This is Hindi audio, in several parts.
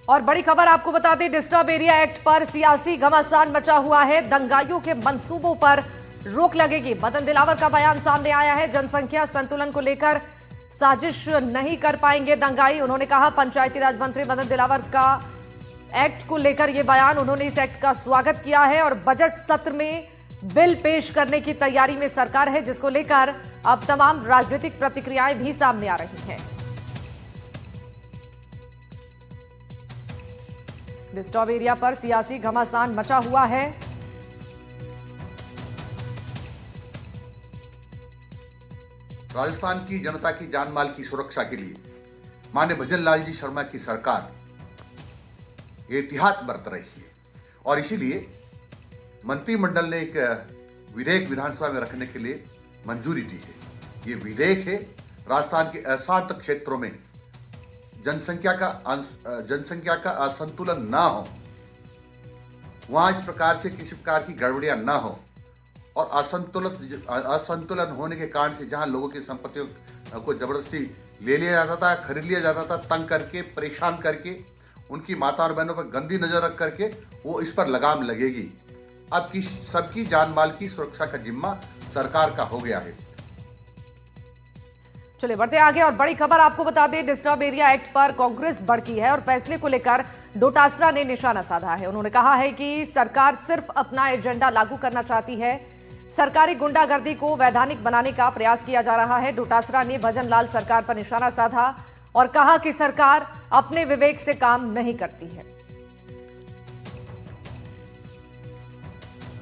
और बड़ी खबर आपको बता दें, डिस्टर्ब एरिया एक्ट पर सियासी घमासान मचा हुआ है। दंगाइयों के मंसूबों पर रोक लगेगी। मदन दिलावर का बयान सामने आया है। जनसंख्या संतुलन को लेकर साजिश नहीं कर पाएंगे दंगाई। उन्होंने कहा, पंचायती राज मंत्री मदन दिलावर का एक्ट को लेकर यह बयान, उन्होंने इस एक्ट का स्वागत किया है और बजट सत्र में बिल पेश करने की तैयारी में सरकार है, जिसको लेकर अब तमाम राजनीतिक प्रतिक्रियाएं भी सामने आ रही हैं। डिस्टर्ब एरिया पर सियासी घमासान मचा हुआ है। राजस्थान की जनता की जान माल की सुरक्षा के लिए माननीय भजन लाल जी शर्मा की सरकार एहतियात बरत रही है और इसीलिए मंत्रिमंडल ने एक विधेयक विधानसभा में रखने के लिए मंजूरी दी है। ये विधेयक है राजस्थान के अशांत क्षेत्रों में जनसंख्या का असंतुलन ना हो, वहां इस प्रकार से किसी प्रकार की गड़बड़ियां ना हो और असंतुलन होने के कारण से जहां लोगों की संपत्तियों को जबरदस्ती ले लिया जाता था, खरीद लिया जाता था, तंग करके, परेशान करके, उनकी माता और बहनों पर गंदी नजर रख करके, वो इस पर लगाम लगेगी। अब की सबकी जान माल की सुरक्षा का जिम्मा सरकार का हो गया है। चलिए बढ़ते आगे और बड़ी खबर आपको बता दें, डिस्टर्ब एरिया एक्ट पर कांग्रेस भड़की है और फैसले को लेकर डोटासरा ने निशाना साधा है। उन्होंने कहा है कि सरकार सिर्फ अपना एजेंडा लागू करना चाहती है। सरकारी गुंडागर्दी को वैधानिक बनाने का प्रयास किया जा रहा है। डोटासरा ने भजन लाल सरकार पर निशाना साधा और कहा कि सरकार अपने विवेक से काम नहीं करती है।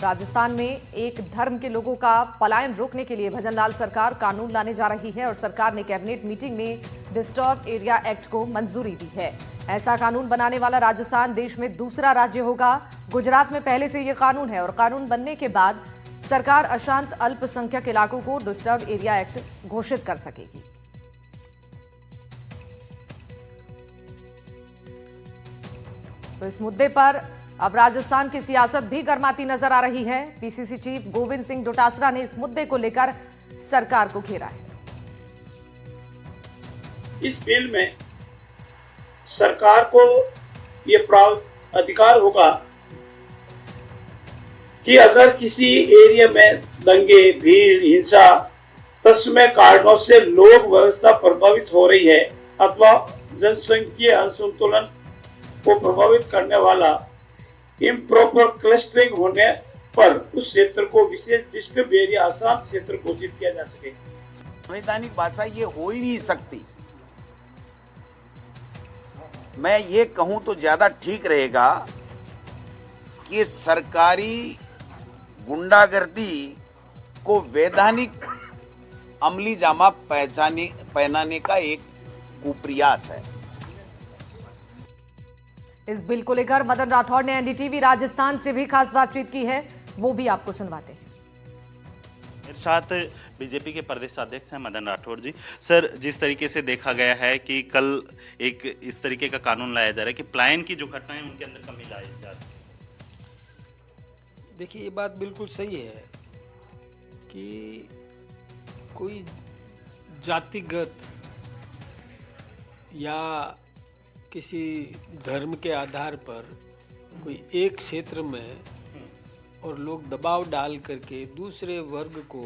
राजस्थान में एक धर्म के लोगों का पलायन रोकने के लिए भजन लाल सरकार कानून लाने जा रही है और सरकार ने कैबिनेट मीटिंग में डिस्टर्ब एरिया एक्ट को मंजूरी दी है। ऐसा कानून बनाने वाला राजस्थान देश में दूसरा राज्य होगा। गुजरात में पहले से यह कानून है और कानून बनने के बाद सरकार अशांत अल्पसंख्यक इलाकों को डिस्टर्ब एरिया एक्ट घोषित कर सकेगी। तो इस मुद्दे पर अब राजस्थान की सियासत भी गर्माती नजर आ रही है। पीसीसी चीफ गोविंद सिंह डोटासरा ने इस मुद्दे को लेकर सरकार को घेरा है। इस बिल में सरकार को ये अधिकार होगा कि अगर किसी एरिया में दंगे, भीड़, हिंसा, तत्समय कारणों से लोक व्यवस्था प्रभावित हो रही है अथवा जनसंख्या असंतुलन को प्रभावित करने वाला इम्प्रॉपर क्लस्टरिंग होने पर उस क्षेत्र को विशेष डिस्टर्ब एरिया अशांत क्षेत्र घोषित किया जा सके। संवैधानिक भाषा ये हो ही नहीं सकती। मैं ये कहूं तो ज्यादा ठीक रहेगा कि सरकारी गुंडागर्दी को वैधानिक अमली जामा पहनाने का एक कुप्रयास है। इस बिल को लेकर मदन राठौड़ ने एनडीटीवी राजस्थान से भी खास बातचीत की है, वो भी आपको सुनवाते हैं। मेरे साथ बीजेपी के प्रदेश अध्यक्ष हैं मदन राठौड़ जी। सर, जिस तरीके से देखा गया है कि कल एक इस तरीके का कानून लाया जा रहा है कि पलायन की जो घटनाएं उनके अंदर कमी लाई जा सके। देखिए, ये बात बिल्कुल सही है कि कोई जातिगत या किसी धर्म के आधार पर कोई एक क्षेत्र में और लोग दबाव डाल करके दूसरे वर्ग को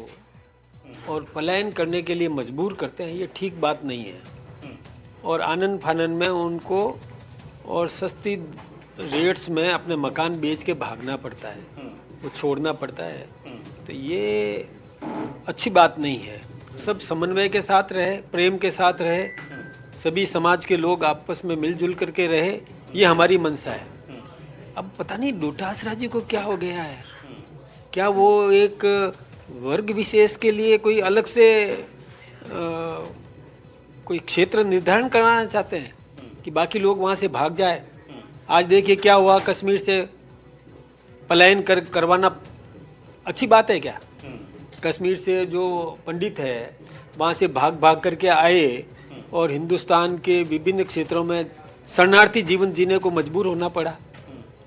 और पलायन करने के लिए मजबूर करते हैं, ये ठीक बात नहीं है। और आनन फानन में उनको और सस्ती रेट्स में अपने मकान बेच के भागना पड़ता है, वो छोड़ना पड़ता है। तो ये अच्छी बात नहीं है। सब समन्वय के साथ रहे, प्रेम के साथ रहे, सभी समाज के लोग आपस में मिलजुल करके रहे, ये हमारी मंशा है। अब पता नहीं डोटासरा जी को क्या हो गया है, क्या वो एक वर्ग विशेष के लिए कोई अलग से कोई क्षेत्र निर्धारण कराना चाहते हैं कि बाकी लोग वहाँ से भाग जाए। आज देखिए क्या हुआ, कश्मीर से पलायन करवाना अच्छी बात है क्या? कश्मीर से जो पंडित है वहाँ से भाग करके आए और हिंदुस्तान के विभिन्न क्षेत्रों में शरणार्थी जीवन जीने को मजबूर होना पड़ा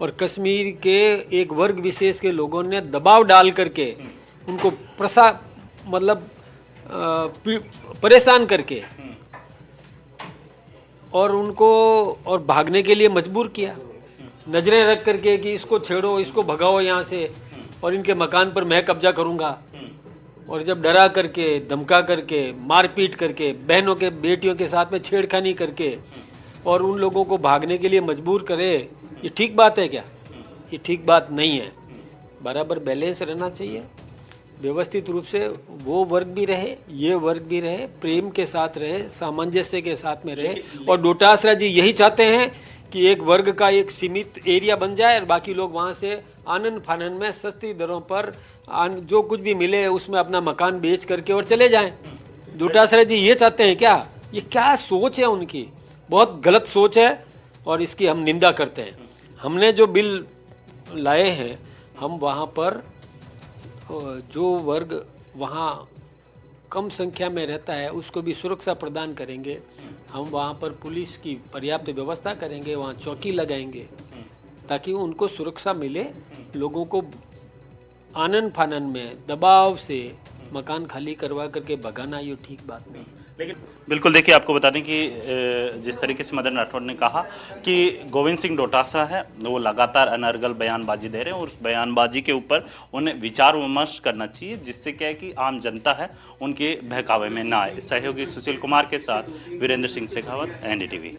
और कश्मीर के एक वर्ग विशेष के लोगों ने दबाव डाल करके उनको परेशान करके और उनको और भागने के लिए मजबूर किया, नजरें रख करके कि इसको छेड़ो, इसको भगाओ यहाँ से, और इनके मकान पर मैं कब्जा करूँगा। और जब डरा करके, धमका करके, मारपीट करके, बहनों के बेटियों के साथ में छेड़खानी करके और उन लोगों को भागने के लिए मजबूर करे, ये ठीक बात है क्या? ये ठीक बात नहीं है। बराबर बैलेंस रहना चाहिए, व्यवस्थित रूप से वो वर्ग भी रहे, ये वर्ग भी रहे, प्रेम के साथ रहे, सामंजस्य के साथ में रहे। और डोटासरा जी यही चाहते हैं कि एक वर्ग का एक सीमित एरिया बन जाए और बाकी लोग वहाँ से आनन फानन में सस्ती दरों पर जो कुछ भी मिले उसमें अपना मकान बेच करके और चले जाएं। डोटासरा जी ये चाहते हैं क्या? ये क्या सोच है उनकी? बहुत गलत सोच है और इसकी हम निंदा करते हैं। हमने जो बिल लाए हैं, हम वहाँ पर जो वर्ग वहाँ कम संख्या में रहता है उसको भी सुरक्षा प्रदान करेंगे। हम वहाँ पर पुलिस की पर्याप्त व्यवस्था करेंगे, वहाँ चौकी लगाएंगे ताकि उनको सुरक्षा मिले। लोगों को आनन फानन में दबाव से मकान खाली करवा करके भगाना ये ठीक बात नहीं। लेकिन बिल्कुल देखिए, आपको बता दें कि जिस तरीके से मदन राठौड़ ने कहा कि गोविंद सिंह डोटासरा है वो लगातार अनर्गल बयानबाजी दे रहे हैं और उस बयानबाजी के ऊपर उन्हें विचार विमर्श करना चाहिए, जिससे क्या है कि आम जनता है उनके बहकावे में ना आए। सहयोगी सुशील कुमार के साथ वीरेंद्र सिंह शेखावत, NDTV।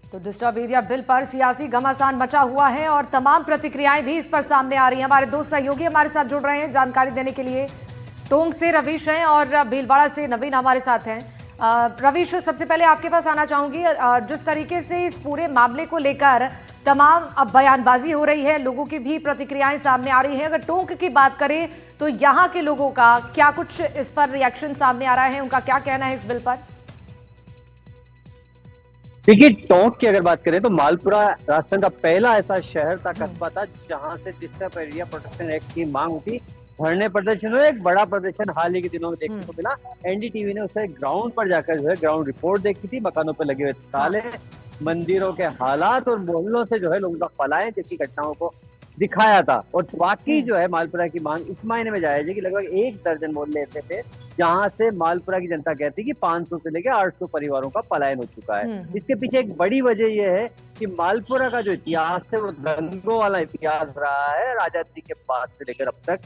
तो डिस्टर्ब एरिया बिल पर सियासी घमासान मचा हुआ है और तमाम प्रतिक्रियाएं भी इस पर सामने आ रही हैं। हमारे दो सहयोगी हमारे साथ जुड़ रहे हैं जानकारी देने के लिए। टोंक से रवीश हैं और भीलवाड़ा से नवीन हमारे साथ हैं। रवीश, सबसे पहले आपके पास आना चाहूंगी। जिस तरीके से इस पूरे मामले को लेकर तमाम अब बयानबाजी हो रही है, लोगों की भी प्रतिक्रियाएं सामने आ रही हैं, अगर टोंक की बात करें तो यहाँ के लोगों का क्या कुछ इस पर रिएक्शन सामने आ रहा है, उनका क्या कहना है इस बिल पर? देखिए, टोंक की अगर बात करें तो मालपुरा राजस्थान का पहला ऐसा शहर था, कस्बा था, जहां से डिस्टर्ब एरिया प्रोटेक्शन एक्ट की मांग उठी। धरने प्रदर्शन हुए, एक बड़ा प्रदर्शन हाल ही के दिनों में देखने को मिला। NDTV ने उसे ग्राउंड पर जाकर जो है ग्राउंड रिपोर्ट देखी थी। मकानों पर लगे हुए ताले, मंदिरों के हालात और मोहल्लों से जो है लोगों का पलायन जैसी घटनाओं को दिखाया था। और वाकई जो है मालपुरा की मांग इस मायने में जायज है कि लगभग 1 दर्जन मोहल्ले ऐसे थे जहां से मालपुरा की जनता कहती है कि 500 से लेकर 800 परिवारों का पलायन हो चुका है। इसके पीछे एक बड़ी वजह यह है कि मालपुरा का जो इतिहास है वो दंगों वाला इतिहास रहा है। राजाजी के बाद से लेकर अब तक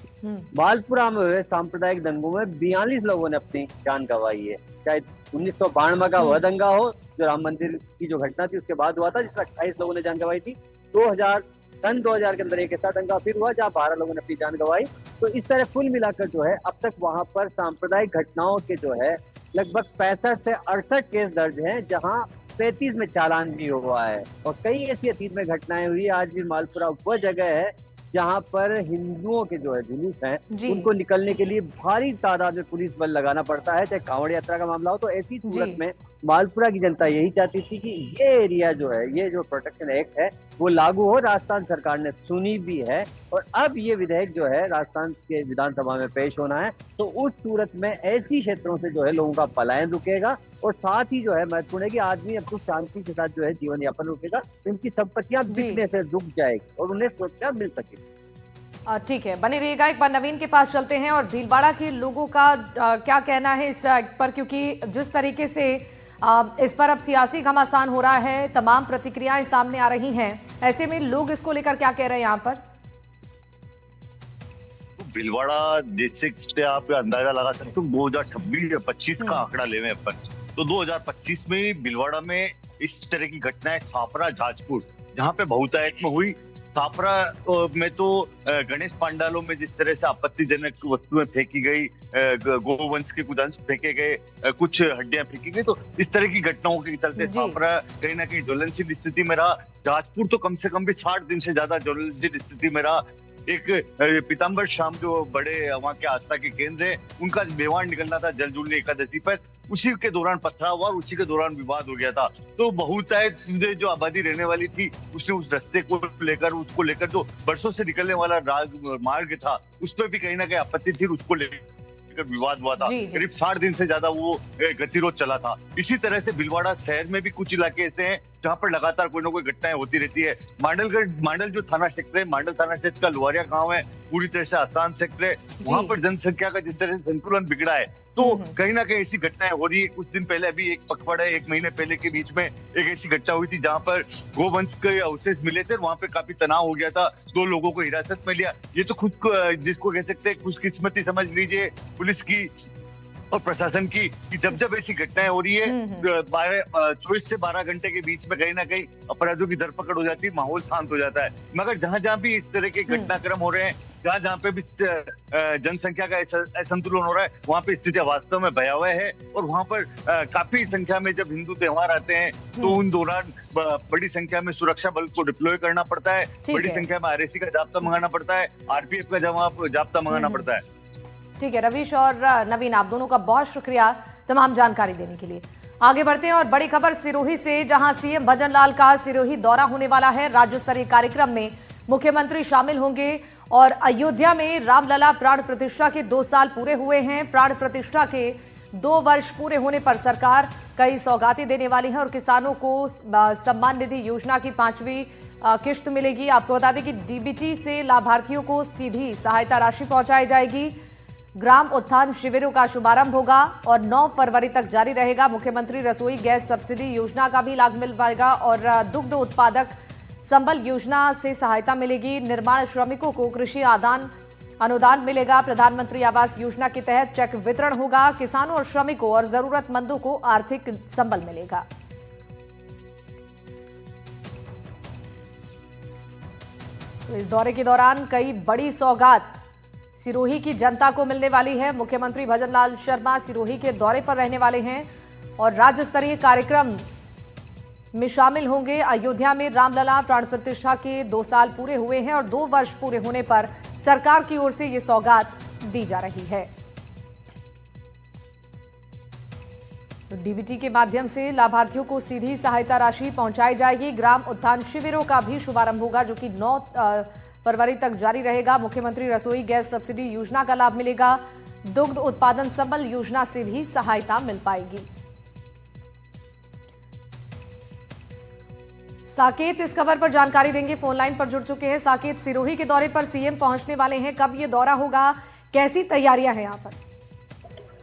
मालपुरा में हुए सांप्रदायिक दंगों में 42 लोगों ने अपनी जान गंवाई है। चाहे 1992 का वह दंगा हो जो राम मंदिर की जो घटना थी उसके बाद हुआ था, जिसमें 28 लोगों ने जान गंवाई थी। 2000 के अंदर एक ऐसा दंगा फिर हुआ जहाँ 12 लोगों ने अपनी जान गंवाई। तो इस तरह कुल मिलाकर जो है अब तक वहां पर सांप्रदायिक घटनाओं के जो है लगभग 65 से 68 केस दर्ज हैं, जहां 35 में चालान भी हुआ है। और कई ऐसी अतीत में घटनाएं हुई। आज भी मालपुरा वह जगह है जहां पर हिंदुओं के जो है जुलूस हैं उनको निकलने के लिए भारी तादाद में पुलिस बल लगाना पड़ता है, चाहे कांवड़ यात्रा का मामला हो। तो ऐसी सूरत में मालपुरा की जनता यही चाहती थी कि ये एरिया जो है, ये जो प्रोटेक्शन एक्ट है वो लागू हो। राजस्थान सरकार ने सुनी भी है और अब ये विधेयक जो है राजस्थान के विधानसभा में पेश होना है। तो उस सूरत में ऐसी क्षेत्रों से जो है लोगों का पलायन रुकेगा और साथ ही जो है महत्वपूर्ण है कि आदमी अब कुछ शांति के साथ जो है जीवन यापन रुकेगा, इनकी संपत्तियां बिकने से रुक जाएगी और उन्हें सुरक्षा मिल सकेगी। ठीक है, बने रहिएगा। एक बार नवीन के पास चलते हैं और भीलवाड़ा के लोगों का क्या कहना है इस पर, क्योंकि जिस तरीके से इस पर अब सियासी घमासान हो रहा है, तमाम प्रतिक्रियाएं सामने आ रही हैं, ऐसे में लोग इसको लेकर क्या कह रहे हैं यहाँ पर? भीलवाड़ा डिस्ट्रिक्ट से आप अंदाजा लगा सकते हो 2026 का आंकड़ा लेवे अपन, तो 2025 में भीलवाड़ा में इस तरह की घटनाएं छापरा, जाजपुर, जहाँ पे बहुतायत में हुई। छापरा में तो गणेश पांडालों में जिस तरह से आपत्तिजनक वस्तुएं फेंकी गई, गोवंश के कुछ अंश फेंके गए, कुछ हड्डियां फेंकी गई, तो इस तरह की घटनाओं के चलते छापरा कहीं ना कहीं ज्वलनशील स्थिति में रहा। जाजपुर तो कम से कम भी 60 दिन से ज्यादा ज्वलनशील स्थिति में रहा। एक पीताम्बर शाम जो बड़े वहाँ के आस्था के केंद्र है, उनका मेवाड़ निकलना था जलजूलनी एकादशी पर, उसी के दौरान पथराव हुआ और उसी के दौरान विवाद हो गया था। तो बहुतायत जो आबादी रहने वाली थी उसने उस रास्ते को लेकर, उसको लेकर जो बरसों से निकलने वाला मार्ग था उस पर भी कहीं ना कहीं आपत्ति थी, उसको लेकर विवाद हुआ था। करीब 60 दिन से ज्यादा वो गतिरोध चला था। इसी तरह से भीलवाड़ा शहर में भी कुछ इलाके ऐसे हैं जहाँ पर लगातार कोई ना कोई घटनाएं होती रहती है। मांडल जो थाना क्षेत्र है, मांडल थाना क्षेत्र का लुहारिया गांव है, पूरी तरह से आसान क्षेत्र है। वहां पर जनसंख्या का जिस तरह से संतुलन बिगड़ा है, तो कहीं ना कहीं ऐसी घटनाएं हो रही है। कुछ दिन पहले अभी एक पखवाड़ा 1 महीने पहले के बीच में एक ऐसी घटना हुई थी जहां पर गोवंश के अवशेष मिले थे, वहां पे काफी तनाव हो गया था, 2 लोगों को हिरासत में लिया। ये तो खुद जिसको कह सकते हैं खुशकिस्मती समझ लीजिए पुलिस की और प्रशासन की, कि जब ऐसी घटनाएं हो रही है 24 से 12 घंटे के बीच में कहीं ना कहीं अपराधियों की धरपकड़ हो जाती है, माहौल शांत हो जाता है। मगर जहां भी इस तरह के घटनाक्रम हो रहे हैं, जहां पे भी जनसंख्या का असंतुलन हो रहा है, वहां पे स्थिति वास्तव में भयावह है। और वहां पर काफी संख्या में जब हिंदू त्योहार आते हैं तो उन दौरान बड़ी संख्या में सुरक्षा बल को डिप्लॉय करना पड़ता है, बड़ी संख्या में RSC का जाब्ता मंगाना पड़ता है, RPF का जाब्ता मंगाना पड़ता है। ठीक है रवीश और नवीन, आप दोनों का बहुत शुक्रिया तमाम जानकारी देने के लिए। आगे बढ़ते हैं और बड़ी खबर सिरोही से, जहां सीएम भजन लाल का सिरोही दौरा होने वाला है। राज्य स्तरीय कार्यक्रम में मुख्यमंत्री शामिल होंगे और अयोध्या में रामलला प्राण प्रतिष्ठा के 2 साल पूरे हुए हैं। प्राण प्रतिष्ठा के 2 वर्ष पूरे होने पर सरकार कई सौगातें देने वाली है और किसानों को सम्मान निधि योजना की 5वीं किश्त मिलेगी। आपको बता दें कि DBT से लाभार्थियों को सीधी सहायता राशि पहुंचाई जाएगी। ग्राम उत्थान शिविरों का शुभारंभ होगा और 9 फरवरी तक जारी रहेगा। मुख्यमंत्री रसोई गैस सब्सिडी योजना का भी लाभ मिल पाएगा और दुग्ध उत्पादक संबल योजना से सहायता मिलेगी। निर्माण श्रमिकों को कृषि अनुदान मिलेगा। प्रधानमंत्री आवास योजना के तहत चेक वितरण होगा। किसानों और श्रमिकों और जरूरतमंदों को आर्थिक संबल मिलेगा। तो इस दौरे के दौरान कई बड़ी सौगात सिरोही की जनता को मिलने वाली है। मुख्यमंत्री भजन लाल शर्मा सिरोही के दौरे पर रहने वाले हैं और राज्य स्तरीय कार्यक्रम में शामिल होंगे। अयोध्या में रामलला प्राण प्रतिष्ठा के 2 साल पूरे हुए हैं और 2 वर्ष पूरे होने पर सरकार की ओर से ये सौगात दी जा रही है। तो DBT के माध्यम से लाभार्थियों को सीधी सहायता राशि पहुंचाई जाएगी। ग्राम उत्थान शिविरों का भी शुभारंभ होगा जो कि 9 फरवरी तक जारी रहेगा। मुख्यमंत्री रसोई गैस सब्सिडी योजना का लाभ मिलेगा। दुग्ध उत्पादन संबल योजना से भी सहायता मिल पाएगी। साकेत इस खबर पर जानकारी देंगे, फोन लाइन पर जुड़ चुके हैं। साकेत, सिरोही के दौरे पर सीएम पहुंचने वाले हैं, कब ये दौरा होगा, कैसी तैयारियां हैं यहाँ पर?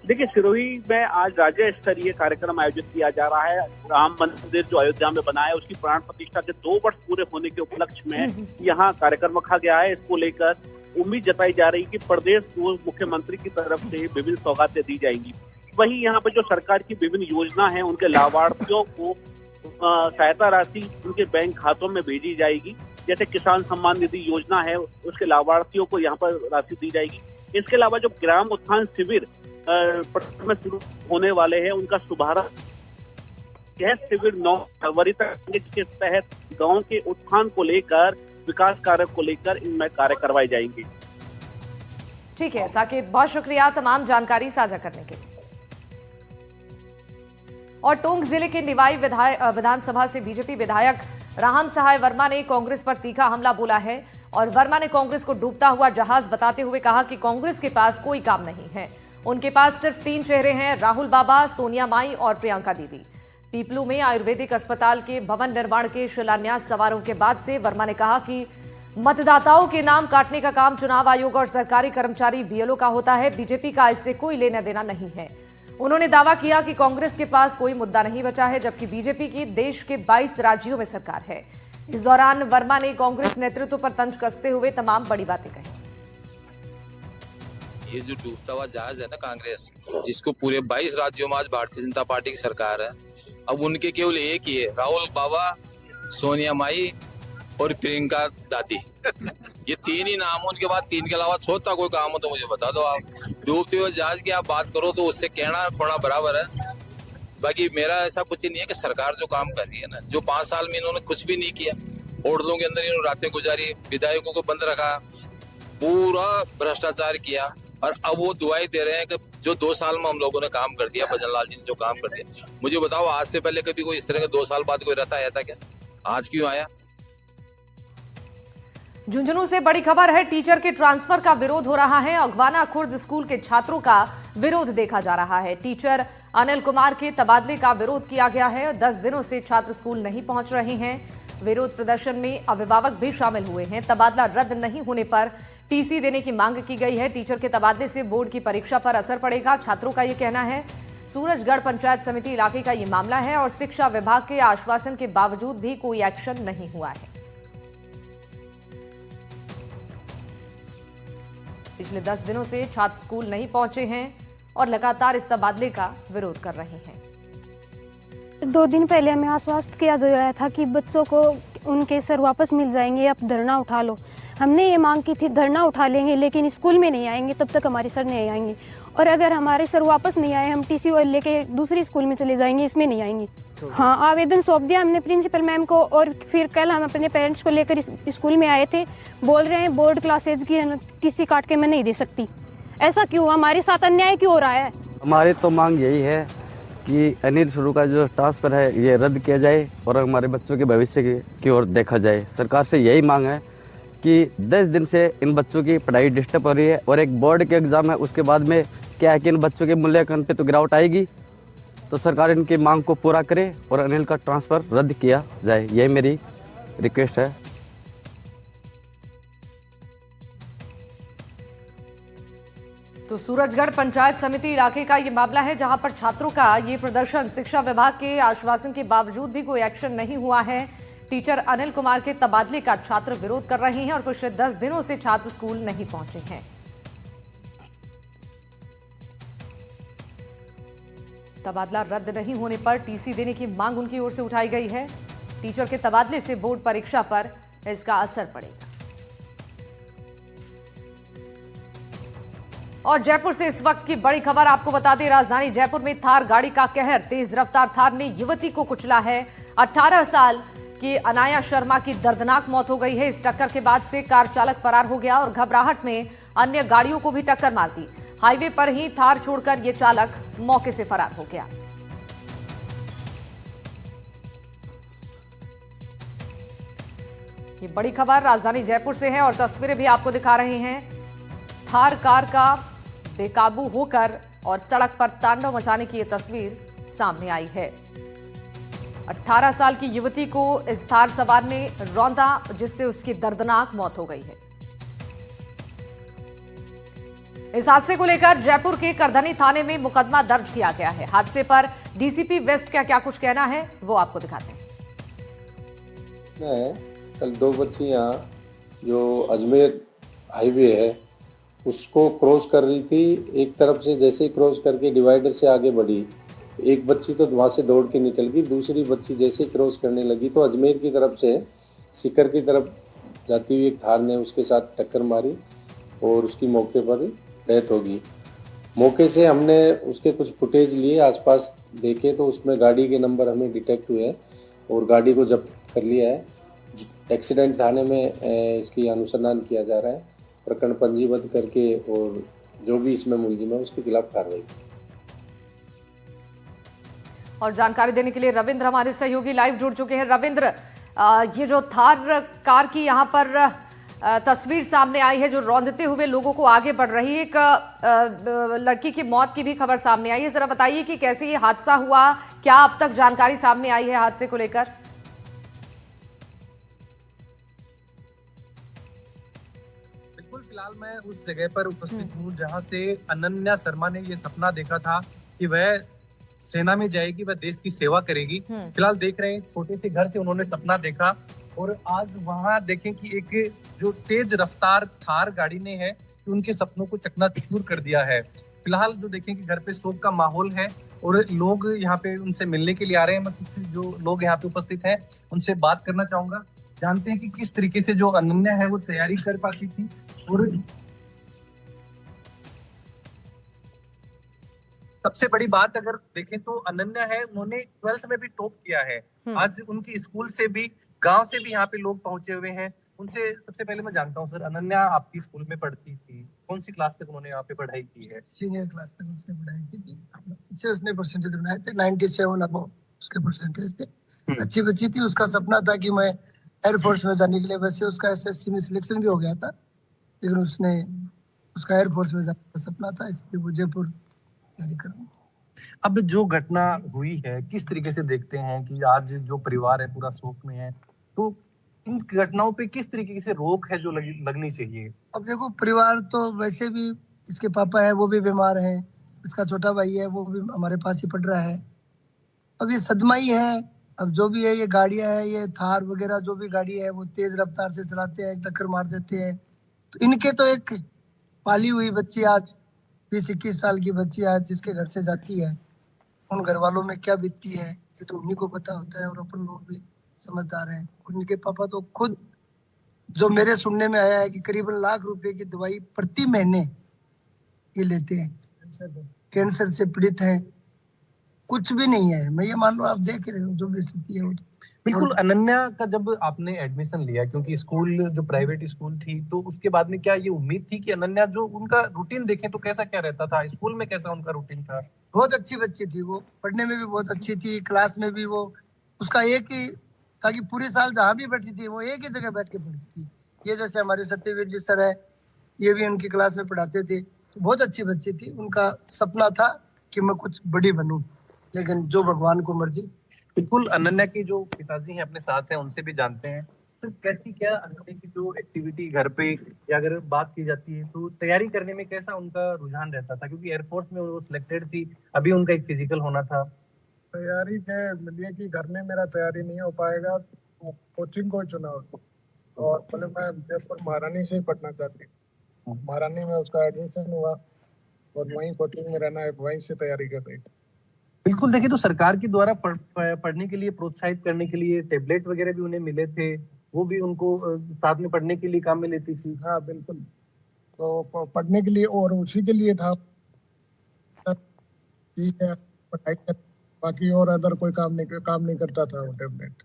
देखिए, सिरोही में आज राज्य स्तरीय कार्यक्रम आयोजित किया जा रहा है। राम मंदिर जो अयोध्या में बना है उसकी प्राण प्रतिष्ठा के 2 वर्ष पूरे होने के उपलक्ष्य में यहाँ कार्यक्रम रखा गया है। इसको लेकर उम्मीद जताई जा रही कि प्रदेश को मुख्यमंत्री की तरफ से विभिन्न सौगातें दी जाएंगी। वहीं यहाँ पर जो सरकार की विभिन्न योजना है उनके लाभार्थियों को सहायता राशि उनके बैंक खातों में भेजी जाएगी। जैसे किसान सम्मान निधि योजना है उसके लाभार्थियों को यहाँ पर राशि दी जाएगी। इसके अलावा जो ग्राम उत्थान शिविर में शुरू होने वाले हैं उनका शुभारंभ यह शिविर 9 फरवरी तक, जिसके तहत गांव के उत्थान को लेकर, विकास कार्य को लेकर इनमें कार्य करवाए जाएंगे। ठीक है साकेत, बहुत शुक्रिया तमाम जानकारी साझा करने के लिए। और टोंक जिले के निवाई विधानसभा से बीजेपी विधायक राम सहाय वर्मा ने कांग्रेस पर तीखा हमला बोला है और वर्मा ने कांग्रेस को डूबता हुआ जहाज बताते हुए कहा कि कांग्रेस के पास कोई काम नहीं है, उनके पास सिर्फ 3 चेहरे हैं, राहुल बाबा, सोनिया माई और प्रियंका दीदी। पीपलू में आयुर्वेदिक अस्पताल के भवन निर्माण के शिलान्यास समारोह के बाद से वर्मा ने कहा कि मतदाताओं के नाम काटने का काम चुनाव आयोग और सरकारी कर्मचारी BLO का होता है, बीजेपी का इससे कोई लेना देना नहीं है। उन्होंने दावा किया कि कांग्रेस के पास कोई मुद्दा नहीं बचा है, जबकि बीजेपी की देश के 22 राज्यों में सरकार है। इस दौरान वर्मा ने कांग्रेस नेतृत्व पर तंज कसते हुए तमाम बड़ी बातें कही। ये जो डूबता हुआ जहाज है ना कांग्रेस, जिसको पूरे 22 राज्यों में आज भारतीय जनता पार्टी की सरकार है, अब उनके केवल एक ही है, राहुल बाबा, सोनिया माई और प्रियंका दादी। ये 3 ही नाम, उनके बाद 3 के अलावा चौथा कोई काम हो तो मुझे बता दो। आप डूबते हुए जहाज की आप बात करो तो उससे कहना खोना बराबर है। बाकी मेरा ऐसा कुछ ही नहीं है कि सरकार जो काम कर रही है ना, जो 5 साल में इन्होंने कुछ भी नहीं किया, होटलों के अंदर इन्होंने रातें गुजारी, विधायकों को बंद रखा, पूरा भ्रष्टाचार किया, और अब वो दुआई दे रहे हैं कि जो 2 साल में हम लोगों ने काम कर दिया, भजन लाल जी ने जो काम कर दिया। मुझे बताओ, आज से पहले कभी कोई इस तरह का 2 साल बाद कोई रथ आया था क्या? आज क्यों आया? झुंझुनू से बड़ी खबर है, टीचर के ट्रांसफर का विरोध हो रहा है। अगवाना खुर्द स्कूल के छात्रों का विरोध देखा जा रहा है। टीचर अनिल कुमार के तबादले का विरोध किया गया है। 10 दिनों से छात्र स्कूल नहीं पहुंच रहे हैं। विरोध प्रदर्शन में अभिभावक भी शामिल हुए हैं। तबादला रद्द नहीं होने पर टीसी देने की मांग की गई है। टीचर के तबादले से बोर्ड की परीक्षा पर असर पड़ेगा, छात्रों का ये कहना है। सूरजगढ़ पंचायत समिति इलाके का ये मामला है और शिक्षा विभाग के आश्वासन के बावजूद भी कोई एक्शन नहीं हुआ है। पिछले 10 दिनों से छात्र स्कूल नहीं पहुंचे हैं और लगातार इस तबादले का विरोध कर रहे हैं। 2 दिन पहले हमें आश्वस्त किया गया था कि बच्चों को उनके सर वापस मिल जाएंगे, आप धरना उठा लो। हमने ये मांग की थी धरना उठा लेंगे, लेकिन स्कूल में नहीं आएंगे तब तक हमारे सर नहीं आएंगे, और अगर हमारे सर वापस नहीं आए हम टीसी लेके दूसरी स्कूल में चले जाएंगे, इसमें नहीं आएंगे। हाँ, आवेदन सौंप दिया हमने प्रिंसिपल मैम को, और फिर कल हम अपने पेरेंट्स को लेकर स्कूल में आए थे। बोल रहे हैं बोर्ड क्लासेज की टीसी काट के मैं नहीं दे सकती। ऐसा क्यों? हमारे साथ अन्याय क्यों हो रहा है? हमारी तो मांग यही है कि अनिल शुरू का जो ट्रांसफर है ये रद्द किया जाए और हमारे बच्चों के भविष्य की ओर देखा जाए। सरकार से यही मांग है कि 10 दिन से इन बच्चों की पढ़ाई डिस्टर्ब हो रही है और एक बोर्ड के एग्जाम है, उसके बाद में क्या है कि इन बच्चों के मूल्यांकन पे तो गिरावट आएगी। तो सरकार इनकी मांग को पूरा करे और अनिल का ट्रांसफर रद्द किया जाए, यही मेरी रिक्वेस्ट है। तो सूरजगढ़ पंचायत समिति इलाके का ये मामला है जहां पर छात्रों का ये प्रदर्शन, शिक्षा विभाग के आश्वासन के बावजूद भी कोई एक्शन नहीं हुआ है। टीचर अनिल कुमार के तबादले का छात्र विरोध कर रहे हैं और पिछले 10 दिनों से छात्र स्कूल नहीं पहुंचे हैं। तबादला रद्द नहीं होने पर टीसी देने की मांग उनकी ओर से उठाई गई है। टीचर के तबादले से बोर्ड परीक्षा पर इसका असर पड़ेगा। और जयपुर से इस वक्त की बड़ी खबर आपको बता दें, राजधानी जयपुर में थार गाड़ी का कहर। तेज रफ्तार थार ने युवती को कुचला है। 18 साल की अनाया शर्मा की दर्दनाक मौत हो गई है। इस टक्कर के बाद से कार चालक फरार हो गया और घबराहट में अन्य गाड़ियों को भी टक्कर मार दी। हाईवे पर ही थार छोड़कर यह चालक मौके से फरार हो गया। ये बड़ी खबर राजधानी जयपुर से है और तस्वीरें भी आपको दिखा रहे हैं। थार कार का बेकाबू होकर और सड़क पर तांडव मचाने की यह तस्वीर सामने आई है। 18 साल की युवती को इस थार सवार ने रौंदा, जिससे उसकी दर्दनाक मौत हो गई है। इस हादसे को लेकर जयपुर के करधनी थाने में मुकदमा दर्ज किया गया है। हादसे पर डीसीपी वेस्ट का क्या कुछ कहना है वो आपको दिखाते हैं। कल 2 बच्चियां जो अजमेर हाईवे है उसको क्रॉस कर रही थी। एक तरफ से जैसे ही क्रॉस करके डिवाइडर से आगे बढ़ी, एक बच्ची तो वहाँ से दौड़ के निकल गई, दूसरी बच्ची जैसे ही क्रॉस करने लगी तो अजमेर की तरफ से सीकर की तरफ जाती हुई एक थार ने उसके साथ टक्कर मारी और उसकी मौके पर डेथ होगी। मौके से हमने उसके कुछ फुटेज लिए, आसपास देखे तो उसमें गाड़ी के नंबर हमें डिटेक्ट हुए हैं और गाड़ी को जब्त कर लिया है। एक्सीडेंट थाने में इसकी अनुसंधान किया जा रहा है, प्रकरण पंजीबद्ध करके और जो भी इसमें मुलजिम है उसके खिलाफ कार्रवाई। और जानकारी देने के लिए रविंद्र हमारे सहयोगी लाइव जुड़ चुके हैं। रविंद्र, ये जो थार कार की यहाँ पर तस्वीर सामने आई है जो रौंदते हुए लोगों को आगे बढ़ रही है, एक लड़की की मौत की भी खबर सामने आई है। जरा बताइए कि कैसे ये हादसा हुआ, क्या अब तक जानकारी सामने आई है हादसे को लेकर? फिलहाल मैं उस जगह पर उपस्थित हूँ जहाँ से अनन्या शर्मा ने ये सपना देखा था कि वह सेना में जाएगी, वह देश की सेवा करेगी। फिलहाल देख रहे हैं छोटे से घर से उन्होंने सपना देखा और आज वहाँ देखें कि एक जो तेज रफ्तार थार गाड़ी ने है कि उनके सपनों को चकनाचूर कर दिया है। फिलहाल जो देखें कि घर पे शोक का माहौल है और लोग यहाँ पे उनसे मिलने के लिए आ रहे हैं। मैं कुछ जो लोग यहाँ पे उपस्थित हैं उनसे बात करना चाहूंगा, जानते हैं कि किस तरीके से जो अनन्या है वो तैयारी कर पाती थी। और सबसे बड़ी बात अगर देखें तो अनन्या है, उन्होंने 12th में भी टॉप किया है। आज उनकी स्कूल से भी, गांव से भी यहाँ पे लोग पहुंचे हुए हैं। उनसे सबसे पहले मैं जानता हूँ, सर अनन्या आपकी स्कूल में पढ़ती थी, कौन सी क्लास तक उन्होंने यहाँ पे पढ़ाई की है? सीनियर क्लास तक उसने पढ़ाई की थी। अच्छे उसने परसेंटेज बनाए थे, 97 अबव उसके परसेंटेज थे। अच्छी बच्ची थी, उसका सपना था कि मैं एयरफोर्स में जाने के लिए, वैसे उसका एसएससी में सिलेक्शन भी हो गया था लेकिन उसने उसका एयरफोर्स में जाने का सपना था, इसलिए वो जयपुर तैयारी कर रहा था। अब जो घटना हुई है, किस तरीके से देखते हैं कि आज जो परिवार है पूरा शोक में है, तो इन घटनाओं पे किस तरीके से रोक है जो लगनी चाहिए? अब देखो, परिवार तो वैसे भी, इसके पापा है वो भी बीमार है, इसका छोटा भाई है वो भी हमारे पास ही पड़ रहा है। अब ये सदमा ही है। अब जो भी है, ये गाड़ियां है, ये थार वगैरह जो भी गाड़ी है वो तेज रफ्तार से चलाते हैं, टक्कर मार देते हैं। तो इनके तो एक पाली हुई बच्ची आज 20-21 साल की बच्ची आज जिसके घर से जाती है, उन घर वालों में क्या बीतती है ये तो उन्हीं को पता होता है, और अपन लोग भी समझदार हैं। उनके पापा तो खुद, जो मेरे सुनने में आया है कि करीबन लाख रुपए की दवाई प्रति महीने ये लेते हैं, कैंसर से पीड़ित हैं, कुछ भी नहीं है। मैं ये मान लो, आप देख रहे हो जो भी स्थिति है वो। बिल्कुल। अनन्या का जब आपने एडमिशन लिया, क्योंकि स्कूल जो प्राइवेट स्कूल थी, तो उसके बाद में क्या ये उम्मीद थी कि अनन्या, जो उनका रूटीन देखें तो कैसा क्या रहता था स्कूल में, कैसा उनका रूटीन था? बहुत अच्छी बच्ची थी वो, पढ़ने में भी बहुत अच्छी थी, क्लास में भी वो, उसका एक ही था कि पूरे साल जहाँ भी बैठी थी वो एक ही जगह बैठ के पढ़ती थी। ये जैसे हमारे सत्यवीर जी सर है, ये भी उनकी क्लास में पढ़ाते थे। तो बहुत अच्छी बच्ची थी। उनका सपना था कि मैं कुछ बड़ी बनूं, लेकिन जो भगवान को मर्जी। बिल्कुल। अनन्या के जो पिताजी हैं अपने साथ हैं, उनसे भी जानते हैं सिर्फ कैसी क्या अनन्या की जो एक्टिविटी घर पे, या अगर बात की जाती है तो तैयारी करने में कैसा उनका रुझान रहता था, क्योंकि एयरफोर्स में वो सिलेक्टेड थी, अभी उनका एक फिजिकल होना था। तैयारी के लिए कि घर में मेरा तैयारी नहीं हो पाएगा, तो कोचिंग को चुना, और पहले मैं जयपुर महारानी से ही पढ़ना चाहती हूँ। महारानी में उसका एडमिशन हुआ और वहीं कोचिंग में रहना है, वहीं से तैयारी कर रही थी। बिल्कुल। देखिए, तो सरकार के द्वारा पढ़ने के लिए प्रोत्साहित करने के लिए टेबलेट वगैरह भी उन्हें मिले थे, वो भी उनको साथ में पढ़ने के लिए काम में लेती थी। हाँ बिल्कुल, तो पढ़ने के लिए और उसी के लिए था। ठीक है, पढ़ाई कर, बाकी और अदर कोई काम नहीं करता था वो टेबलेट।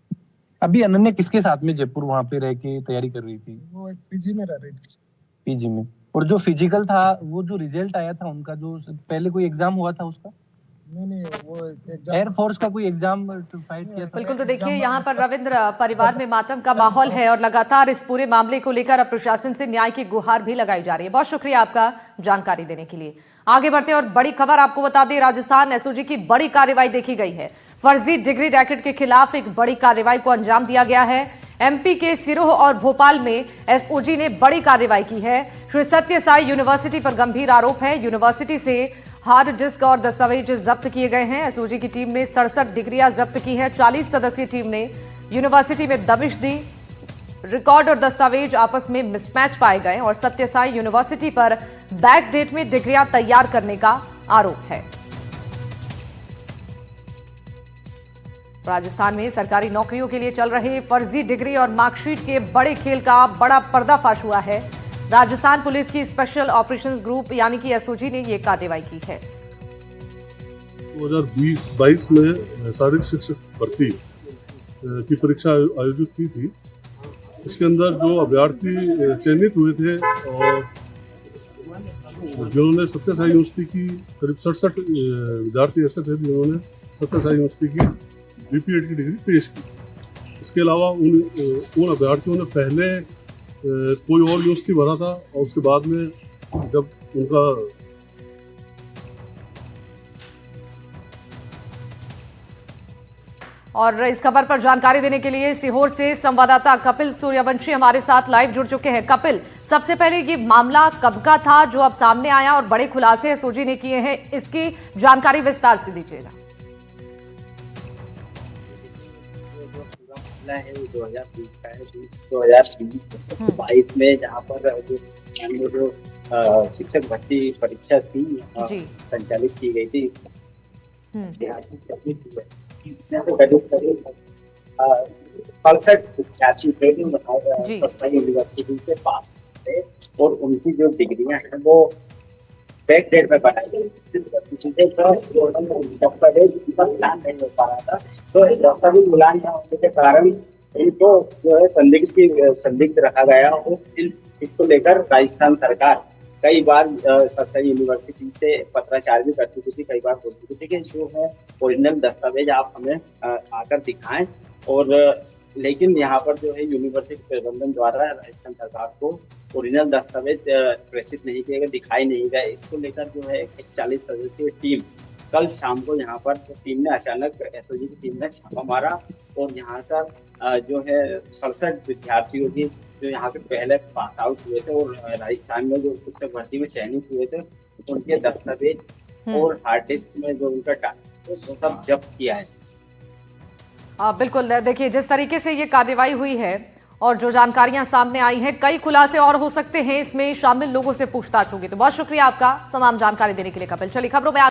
अभी अनन्या किसके साथ में जयपुर वहाँ पे रह के तैयारी कर रही थी? वो एक पीजी में रह रही थी। पीजी में। और जो फिजिकल था, वो जो रिजल्ट आया था उनका, जो पहले कोई एग्जाम हुआ था उसका? नहीं, वो एयरफोर्स का कोई एग्जाम फाइट किया था? बिल्कुल। तो देखिए, यहाँ पर रविंद्र, परिवार में मातम का माहौल है और लगातार इस पूरे मामले को लेकर अब प्रशासन से न्याय की गुहार भी लगाई जा रही है। बहुत शुक्रिया आपका जानकारी देने के लिए। आगे बढ़ते और बड़ी खबर आपको बता दें, राजस्थान एसओजी की बड़ी कार्रवाई देखी गई है। फर्जी डिग्री रैकेट के खिलाफ एक बड़ी कार्रवाई को अंजाम दिया गया है। एमपी के सिरोह और भोपाल में एसओजी ने बड़ी कार्रवाई की है। श्री सत्य साई यूनिवर्सिटी पर गंभीर आरोप है। यूनिवर्सिटी से हार्ड डिस्क और दस्तावेज जब्त किए गए हैं। एसओजी की टीम ने 67 डिग्रियां जब्त की है। 40 सदस्यीय टीम ने यूनिवर्सिटी में दबिश दी। रिकॉर्ड और दस्तावेज आपस में मिसमैच पाए गए और सत्य साई यूनिवर्सिटी पर बैक डेट में डिग्रियां तैयार करने का आरोप है। राजस्थान में सरकारी नौकरियों के लिए चल रहे फर्जी डिग्री और मार्कशीट के बड़े खेल का बड़ा पर्दाफाश हुआ है। राजस्थान पुलिस की स्पेशल ऑपरेशंस ग्रुप यानी कि एसओजी ने यह कार्रवाई की है। 2020-22 में शारीरिक शिक्षक भर्ती की परीक्षा आयोजित की थी। इसके अंदर जो अभ्यर्थी चयनित हुए थे और जिन्होंने सत्य साई यूनिवर्सिटी की करीब 67 विद्यार्थी ऐसे थे जिन्होंने सत्य साई यूनिवर्सिटी की बीपीएड की डिग्री पेश की। इसके अलावा उन अभ्यर्थियों ने पहले कोई और यूनिवर्सिटी भरा था और उसके बाद में जब उनका और इस खबर पर जानकारी देने के लिए सीहोर से संवाददाता कपिल सूर्यवंशी हमारे साथ लाइव जुड़ चुके हैं। कपिल, सबसे पहले ये मामला कब का था जो अब सामने आया और बड़े खुलासे एसओजी ने किए हैं, इसकी जानकारी विस्तार से दीजिएगा। है 2020 का है, 2022 में जहाँ पर जो शिक्षक भर्ती परीक्षा थी संचालित की गई थी, यूनिवर्सिटी से पास थे और उनकी जो डिग्रियां हैं वो बैक डेट में बनाई गई। नहीं हो पा रहा था, तो दस्तावेज मिलान न होने के कारण इनको जो है संदिग्ध रखा गया और इसको लेकर राजस्थान सरकार कई बार सत्य यूनिवर्सिटी से पत्राचार भी कर चुकी थी, कई बार बोल चुकी थी कि जो है ओरिजिनल दस्तावेज आप हमें आकर दिखाएं, और लेकिन यहाँ पर जो है यूनिवर्सिटी प्रबंधन द्वारा राजस्थान सरकार को ओरिजिनल दस्तावेज प्रेषित नहीं किए गए, दिखाई नहीं गए। इसको लेकर जो है एक 40 सदस्यीय टीम कल शाम को यहाँ पर टीम ने अचानक एसओजी की टीम ने छापा मारा और यहाँ से जो है 67 विद्यार्थियों की जो यहाँ पे पहले पास आउट हुए थे और राजस्थान में जो शिक्षक भर्ती में चयनित हुए थे उनके दस्तावेज और हार्ड डिस्क में जो उनका वो सब जब्त किया है। बिल्कुल, देखिए जिस तरीके से ये कार्रवाई हुई है और जो जानकारियां सामने आई हैं, कई खुलासे और हो सकते हैं, इसमें शामिल लोगों से पूछताछ होगी। तो बहुत शुक्रिया आपका तमाम जानकारी देने के लिए कपिल। चलिए खबरों में